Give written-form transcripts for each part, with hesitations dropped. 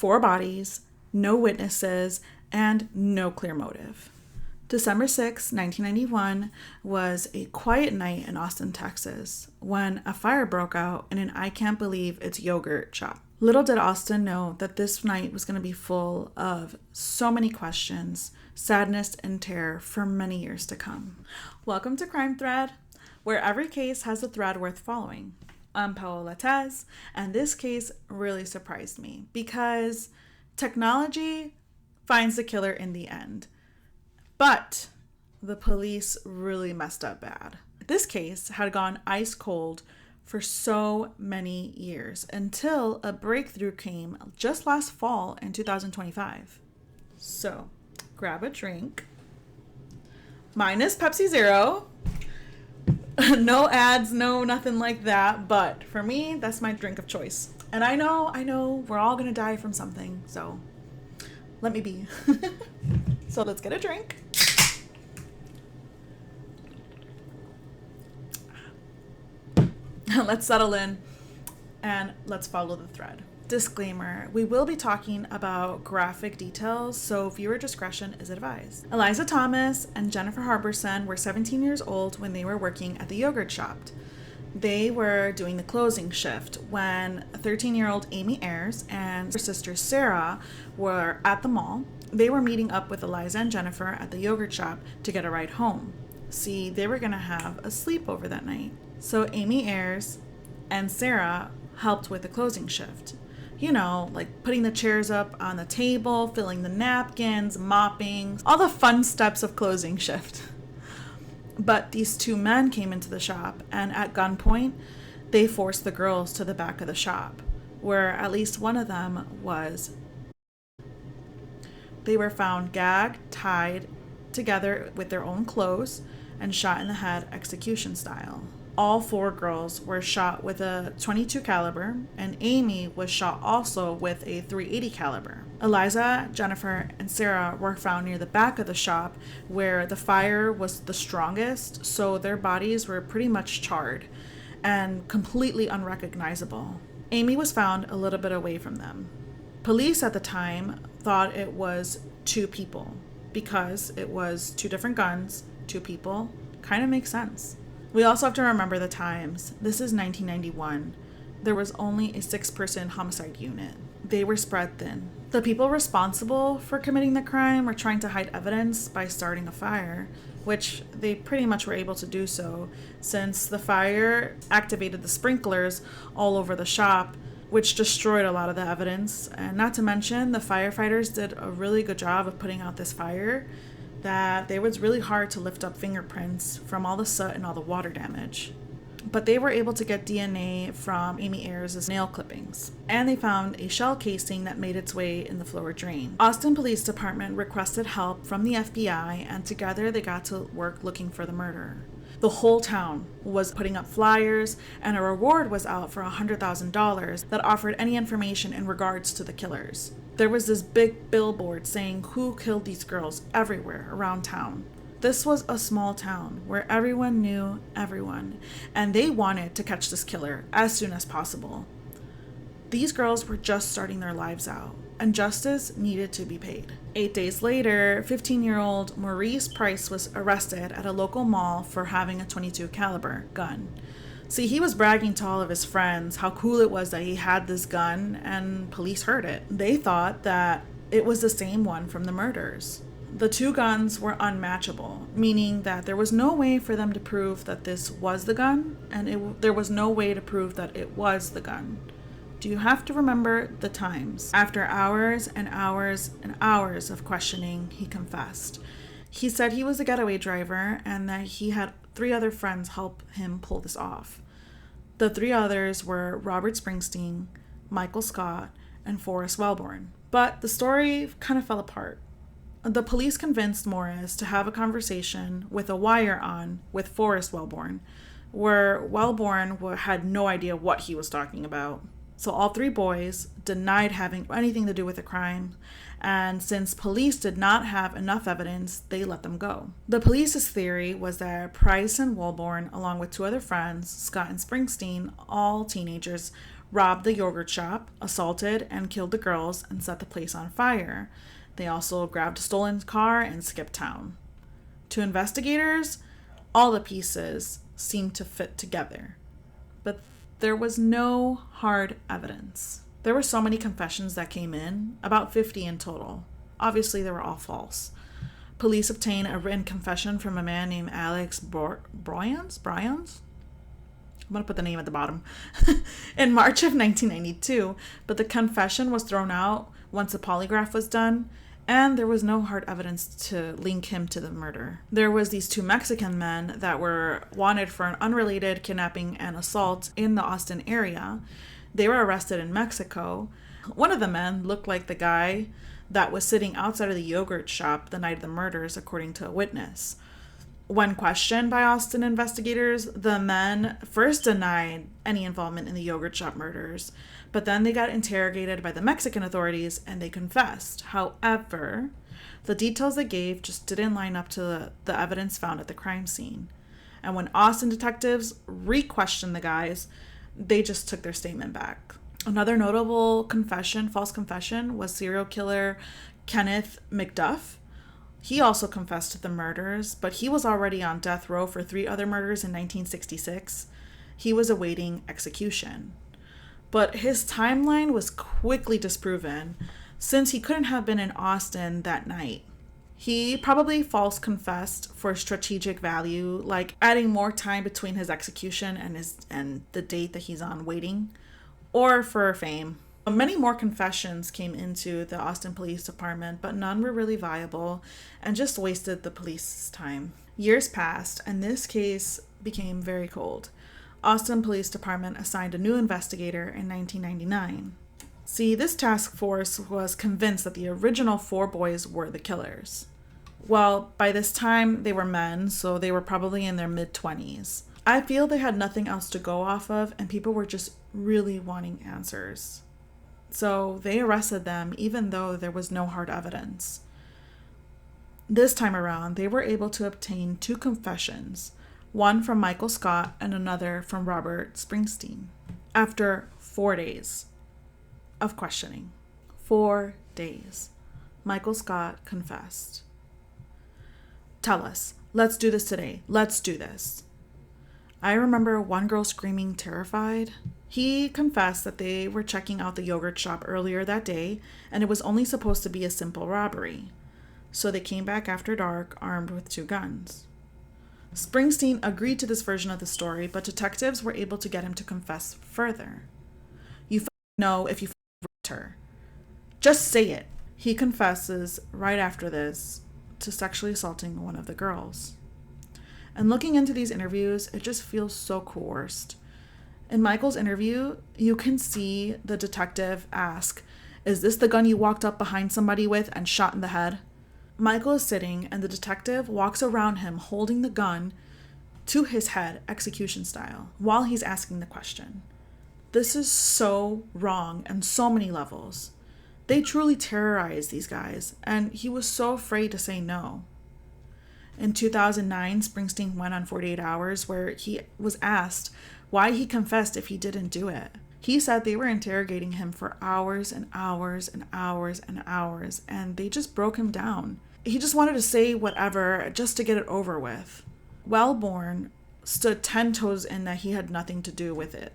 4 bodies, no witnesses, and no clear motive. December 6, 1991 was a quiet night in Austin, Texas, when a fire broke out in an I can't believe it's yogurt shop. Little did Austin know that this night was going to be full of so many questions, sadness, and terror for many years to come. Welcome to Crime Thread, where every case has a thread worth following. I'm Paola Tez, and this case really surprised me because technology finds the killer in the end. But the police really messed up bad. This case had gone ice cold for so many years until a breakthrough came just last fall in 2025. So, grab a drink. Mine is Pepsi Zero. No ads, no nothing like that. But for me, that's my drink of choice. And I know, we're all gonna die from something. So, let me be. So let's get a drink. Let's settle in and let's follow the thread. Disclaimer, we will be talking about graphic details, so viewer discretion is advised. Eliza Thomas and Jennifer Harbison were 17 years old when they were working at the yogurt shop. They were doing the closing shift when 13-year-old Amy Ayers and her sister Sarah were at the mall. They were meeting up with Eliza and Jennifer at the yogurt shop to get a ride home. See, they were going to have a sleepover that night. So Amy Ayers and Sarah helped with the closing shift. You know, like putting the chairs up on the table, filling the napkins, mopping, all the fun steps of closing shift. But these 2 men came into the shop, and at gunpoint, they forced the girls to the back of the shop, where at least one of them was. They were found gagged, tied together with their own clothes, and shot in the head execution style. All 4 girls were shot with a .22 caliber, and Amy was shot also with a .380 caliber. Eliza, Jennifer, and Sarah were found near the back of the shop where the fire was the strongest, so their bodies were pretty much charred and completely unrecognizable. Amy was found a little bit away from them. Police at the time thought it was 2 people because it was 2 different guns, 2 people. Kind of makes sense. We also have to remember the times. This is 1991. There was only a 6-person homicide unit. They were spread thin. The people responsible for committing the crime were trying to hide evidence by starting a fire, which they pretty much were able to do so, since the fire activated the sprinklers all over the shop, which destroyed a lot of the evidence. And not to mention, the firefighters did a really good job of putting out this fire, that it was really hard to lift up fingerprints from all the soot and all the water damage. But they were able to get DNA from Amy Ayers' nail clippings. And they found a shell casing that made its way in the floor drain. Austin Police Department requested help from the FBI, and together they got to work looking for the murderer. The whole town was putting up flyers, and a reward was out for $100,000 that offered any information in regards to the killers. There was this big billboard saying who killed these girls everywhere around town. This was a small town where everyone knew everyone, and they wanted to catch this killer as soon as possible. These girls were just starting their lives out, and justice needed to be paid. 8 days later, 15-year-old Maurice Price was arrested at a local mall for having a .22 caliber gun. See, he was bragging to all of his friends how cool it was that he had this gun, and police heard it. They thought that it was the same one from the murders. The 2 guns were unmatchable, meaning that there was no way for them to prove that this was the gun, and there was no way to prove that it was the gun. Do you have to remember the times? After hours and hours and hours of questioning, he confessed. He said he was a getaway driver and that he had 3 other friends help him pull this off. The 3 others were Robert Springsteen, Michael Scott, and Forrest Wellborn. But the story kind of fell apart. The police convinced Morris to have a conversation with a wire on with Forrest Wellborn, where Wellborn had no idea what he was talking about. So all 3 boys denied having anything to do with the crime, and since police did not have enough evidence, they let them go. The police's theory was that Price and Wellborn, along with 2 other friends, Scott and Springsteen, all teenagers, robbed the yogurt shop, assaulted and killed the girls, and set the place on fire. They also grabbed a stolen car and skipped town. To investigators, all the pieces seemed to fit together, but there was no hard evidence. There were so many confessions that came in, about 50 in total. Obviously, they were all false. Police obtained a written confession from a man named Alex Bryans? I'm going to put the name at the bottom. In March of 1992, but the confession was thrown out once a polygraph was done, and there was no hard evidence to link him to the murder. There was these two Mexican men that were wanted for an unrelated kidnapping and assault in the Austin area. They were arrested in Mexico. One of the men looked like the guy that was sitting outside of the yogurt shop the night of the murders, according to a witness. When questioned by Austin investigators, the men first denied any involvement in the yogurt shop murders, but then they got interrogated by the Mexican authorities and they confessed. However, the details they gave just didn't line up to the evidence found at the crime scene. And when Austin detectives re-questioned the guys, they just took their statement back. Another notable false confession, was serial killer Kenneth McDuff. He also confessed to the murders, but he was already on death row for 3 other murders in 1966. He was awaiting execution. But his timeline was quickly disproven since he couldn't have been in Austin that night. He probably false confessed for strategic value, like adding more time between his execution and the date that he's on waiting, or for fame. Many more confessions came into the Austin Police Department, but none were really viable and just wasted the police's time. Years passed, and this case became very cold. Austin Police Department assigned a new investigator in 1999. See, this task force was convinced that the original 4 boys were the killers. Well, by this time, they were men, so they were probably in their mid-20s. I feel they had nothing else to go off of, and people were just really wanting answers. So they arrested them even though there was no hard evidence. This time around, they were able to obtain 2 confessions, one from Michael Scott and another from Robert Springsteen. After 4 days of questioning, 4 days, Michael Scott confessed. "Tell us, let's do this today, let's do this." I remember one girl screaming, terrified. He confessed that they were checking out the yogurt shop earlier that day, and it was only supposed to be a simple robbery. So they came back after dark, armed with 2 guns. Springsteen agreed to this version of the story, but detectives were able to get him to confess further. "You know if you raped her. Just say it." He confesses right after this to sexually assaulting one of the girls. And looking into these interviews, it just feels so coerced. In Michael's interview, you can see the detective ask, "Is this the gun you walked up behind somebody with and shot in the head?" Michael is sitting and the detective walks around him holding the gun to his head, execution style, while he's asking the question. This is so wrong on so many levels. They truly terrorized these guys, and he was so afraid to say no. In 2009, Springsteen went on 48 Hours where he was asked why he confessed if he didn't do it. He said they were interrogating him for hours and hours and hours and hours, and they just broke him down. He just wanted to say whatever just to get it over with. Wellborn stood 10 toes in that he had nothing to do with it.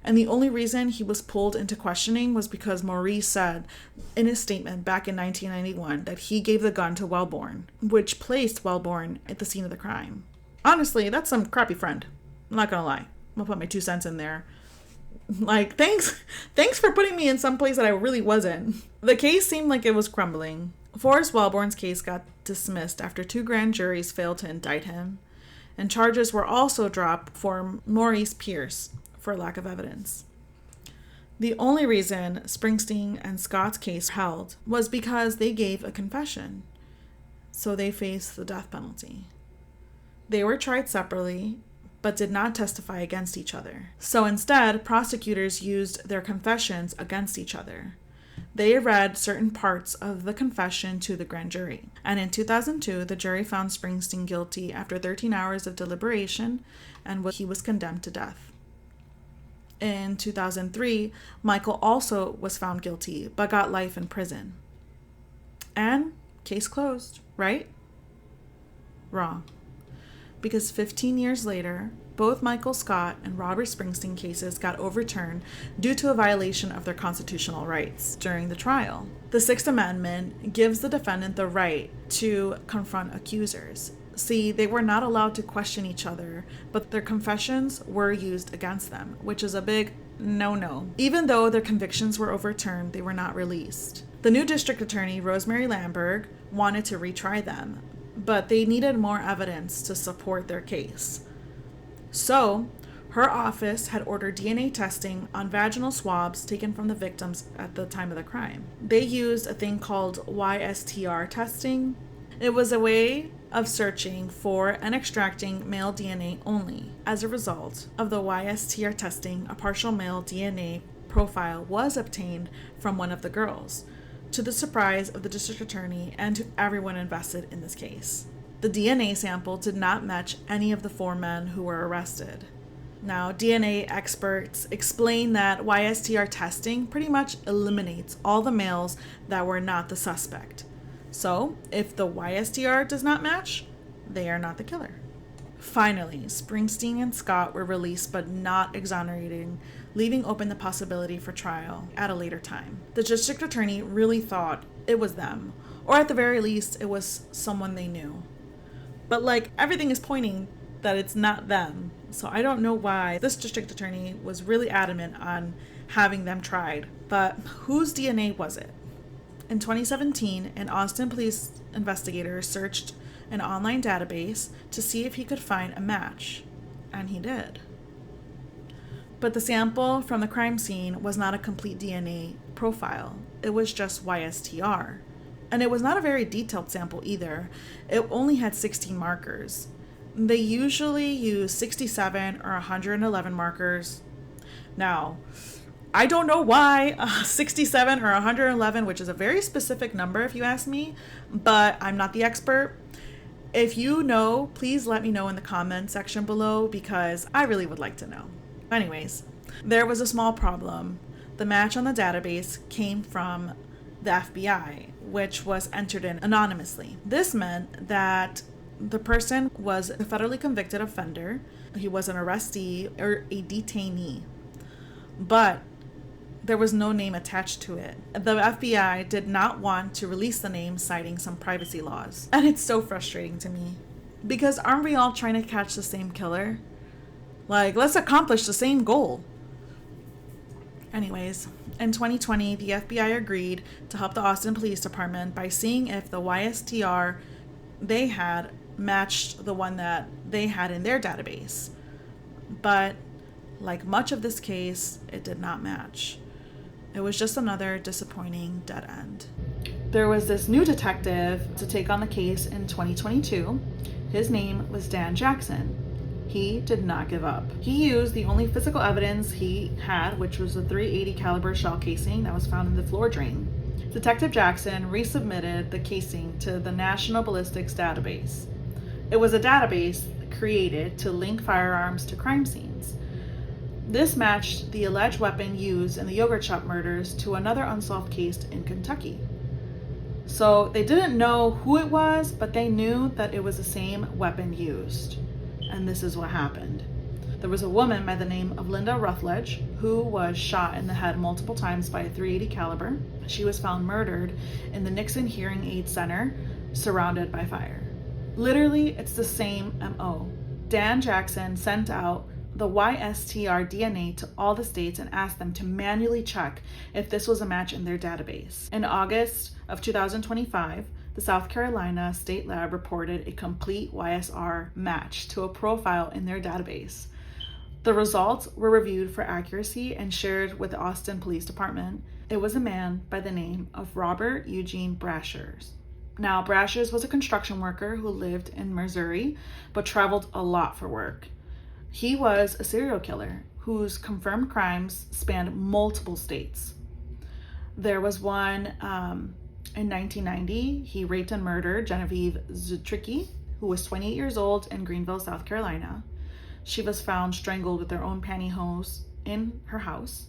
And the only reason he was pulled into questioning was because Maurice said in his statement back in 1991 that he gave the gun to Wellborn, which placed Wellborn at the scene of the crime. Honestly, that's some crappy friend. I'm not gonna lie. I'm gonna put my 2 cents in there. Like, thanks for putting me in some place that I really wasn't. The case seemed like it was crumbling. Forrest Wellborn's case got dismissed after 2 grand juries failed to indict him, and charges were also dropped for Maurice Pierce for lack of evidence. The only reason Springsteen and Scott's case held was because they gave a confession, so they faced the death penalty. They were tried separately, but did not testify against each other. So instead, prosecutors used their confessions against each other. They read certain parts of the confession to the grand jury. And in 2002, the jury found Springsteen guilty after 13 hours of deliberation, and he was condemned to death. In 2003, Michael also was found guilty, but got life in prison. And case closed, right? Wrong. Because 15 years later, both Michael Scott and Robert Springsteen cases got overturned due to a violation of their constitutional rights during the trial. The Sixth Amendment gives the defendant the right to confront accusers. See, they were not allowed to question each other, but their confessions were used against them, which is a big no-no. Even though their convictions were overturned, they were not released. The new district attorney, Rosemary Lamberg, wanted to retry them, but they needed more evidence to support their case. So, her office had ordered DNA testing on vaginal swabs taken from the victims at the time of the crime. They used a thing called YSTR testing. It was a way of searching for and extracting male DNA only. As a result of the YSTR testing, a partial male DNA profile was obtained from one of the girls, to the surprise of the district attorney and to everyone invested in this case. The DNA sample did not match any of the 4 men who were arrested. Now, DNA experts explain that YSTR testing pretty much eliminates all the males that were not the suspect. So, if the YSTR does not match, they are not the killer. Finally, Springsteen and Scott were released but not exonerated, leaving open the possibility for trial at a later time. The district attorney really thought it was them, or at the very least, it was someone they knew. But everything is pointing that it's not them. So I don't know why this district attorney was really adamant on having them tried. But whose DNA was it? In 2017, an Austin police investigator searched an online database to see if he could find a match. And he did. But the sample from the crime scene was not a complete DNA profile. It was just YSTR. And it was not a very detailed sample either. It only had 16 markers. They usually use 67 or 111 markers. Now, I don't know why 67 or 111, which is a very specific number if you ask me, but I'm not the expert. If you know, please let me know in the comment section below because I really would like to know. Anyways, there was a small problem. The match on the database came from the FBI, which was entered in anonymously. This meant that the person was a federally convicted offender. He was an arrestee or a detainee, but there was no name attached to it. The FBI did not want to release the name, citing some privacy laws. And it's so frustrating to me because aren't we all trying to catch the same killer? Let's accomplish the same goal. Anyways, in 2020, the FBI agreed to help the Austin Police Department by seeing if the YSTR they had matched the one that they had in their database. But like much of this case, it did not match. It was just another disappointing dead end. There was this new detective to take on the case in 2022. His name was Dan Jackson. He did not give up. He used the only physical evidence he had, which was a .380 caliber shell casing that was found in the floor drain. Detective Jackson resubmitted the casing to the National Ballistics Database. It was a database created to link firearms to crime scenes. This matched the alleged weapon used in the yogurt shop murders to another unsolved case in Kentucky. So they didn't know who it was, but they knew that it was the same weapon used. And this is what happened. There was a woman by the name of Linda Rutledge who was shot in the head multiple times by a .380 caliber. She was found murdered in the Nixon Hearing Aid Center, surrounded by fire. Literally, it's the same MO. Dan Jackson sent out the YSTR DNA to all the states and asked them to manually check if this was a match in their database. In August of 2025, the South Carolina State Lab reported a complete YSR match to a profile in their database. The results were reviewed for accuracy and shared with the Austin Police Department. It was a man by the name of Robert Eugene Brashers. Now, Brashers was a construction worker who lived in Missouri, but traveled a lot for work. He was a serial killer whose confirmed crimes spanned multiple states. There was one in 1990, he raped and murdered Genevieve Zutricki, who was 28 years old in Greenville, South Carolina. She was found strangled with her own pantyhose in her house.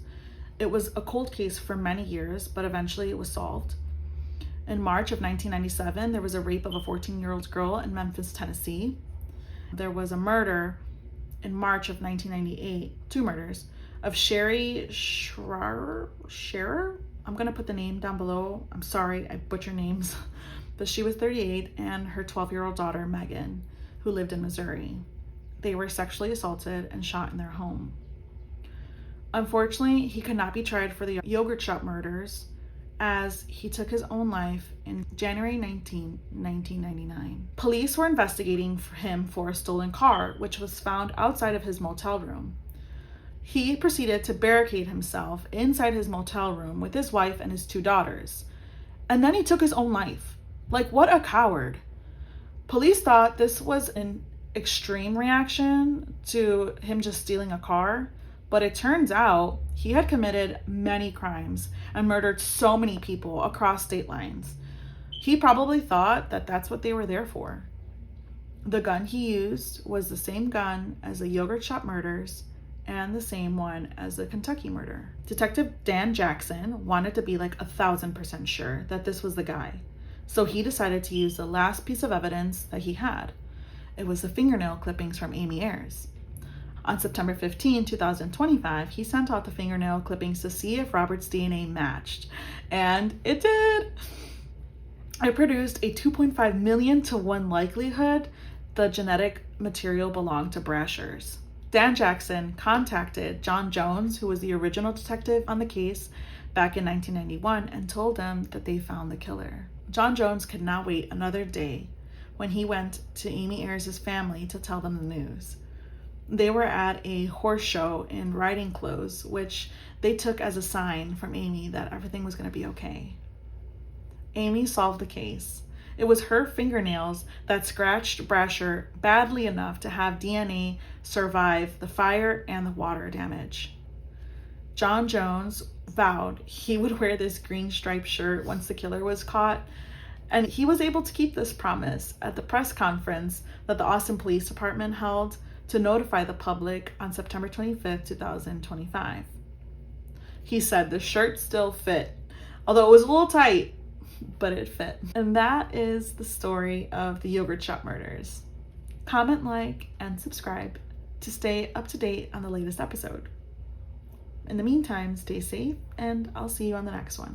It was a cold case for many years, but eventually it was solved. In March of 1997, there was a rape of a 14-year-old girl in Memphis, Tennessee. There was a murder in March of 1998, 2 murders, of Sherry Scherer. I'm going to put the name down below. I'm sorry, I butcher names. But she was 38, and her 12-year-old daughter, Megan, who lived in Missouri. They were sexually assaulted and shot in their home. Unfortunately, he could not be tried for the yogurt shop murders, as he took his own life in January 19, 1999. Police were investigating him for a stolen car, which was found outside of his motel room. He proceeded to barricade himself inside his motel room with his wife and his 2 daughters. And then he took his own life. Like, what a coward. Police thought this was an extreme reaction to him just stealing a car, but it turns out he had committed many crimes and murdered so many people across state lines. He probably thought that that's what they were there for. The gun he used was the same gun as the yogurt shop murders and the same one as the Kentucky murder. Detective Dan Jackson wanted to be like 1,000% sure that this was the guy, so he decided to use the last piece of evidence that he had. It was the fingernail clippings from Amy Ayers. On September 15, 2025, he sent out the fingernail clippings to see if Robert's DNA matched, and it did. It produced a 2.5 million to 1 likelihood the genetic material belonged to Brasher's. Dan Jackson contacted John Jones, who was the original detective on the case back in 1991, and told him that they found the killer. John Jones could not wait another day when he went to Amy Ayers' family to tell them the news. They were at a horse show in riding clothes, which they took as a sign from Amy that everything was going to be okay. Amy solved the case. It was her fingernails that scratched Brasher badly enough to have DNA survive the fire and the water damage. John Jones vowed he would wear this green striped shirt once the killer was caught, and he was able to keep this promise at the press conference that the Austin Police Department held to notify the public on September 25th, 2025. He said the shirt still fit, although it was a little tight, but it fit. And that is the story of the yogurt shop murders. Comment, like, and subscribe to stay up to date on the latest episode. In the meantime, stay safe, and I'll see you on the next one.